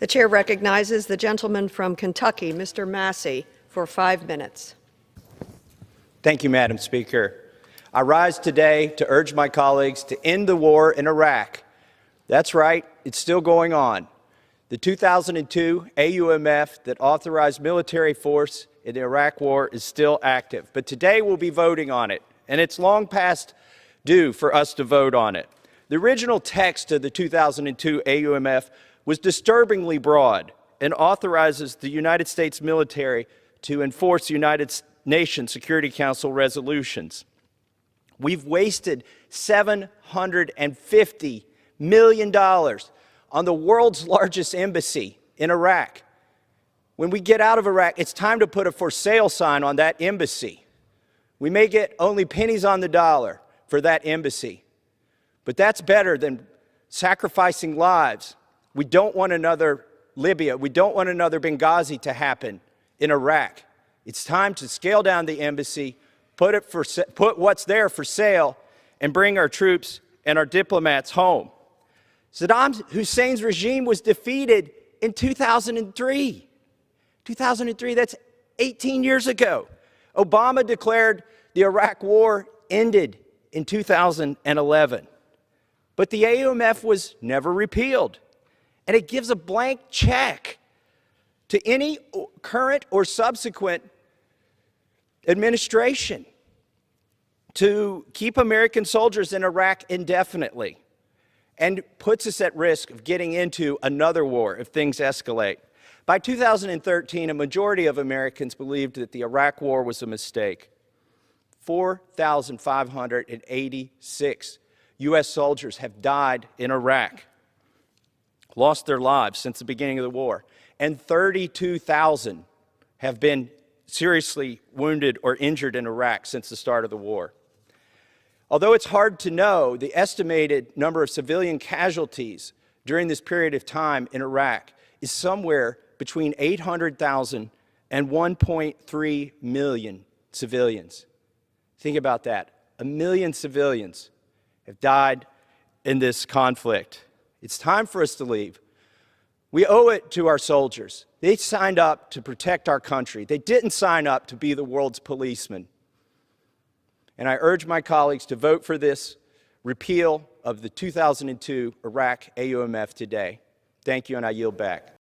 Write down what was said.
The chair recognizes the gentleman from Kentucky, Mr. Massie, for 5 minutes. Thank you, Madam Speaker. I rise today to urge my colleagues to end the war in Iraq. That's right, it's still going on. The 2002 AUMF that authorized military force in the Iraq war is still active. But today we'll be voting on it, and it's long past due for us to vote on it. The original text of the 2002 AUMF was disturbingly broad and authorizes the United States military to enforce United Nations Security Council resolutions. We've wasted $750 million on the world's largest embassy in Iraq. When we get out of Iraq, it's time to put a for sale sign on that embassy. We may get only pennies on the dollar for that embassy, but that's better than sacrificing lives. We don't want another Libya. We don't want another Benghazi to happen in Iraq. It's time to scale down the embassy, put what's there for sale, and bring our troops and our diplomats home. Saddam Hussein's regime was defeated in 2003. 2003, that's 18 years ago. Obama declared the Iraq war ended in 2011. But the AUMF was never repealed. And it gives a blank check to any current or subsequent administration to keep American soldiers in Iraq indefinitely, and puts us at risk of getting into another war if things escalate. By 2013, a majority of Americans believed that the Iraq war was a mistake. 4,586 U.S. soldiers have died in Iraq, lost their lives since the beginning of the war, and 32,000 have been seriously wounded or injured in Iraq since the start of the war. Although it's hard to know the estimated number of civilian casualties during this period of time in Iraq is somewhere between 800,000 and 1.3 million civilians. Think about that. 1 million civilians have died in this conflict. It's time for us to leave. We owe it to our soldiers. They signed up to protect our country. They didn't sign up to be the world's policemen. And I urge my colleagues to vote for this repeal of the 2002 Iraq AUMF today. Thank you, and I yield back.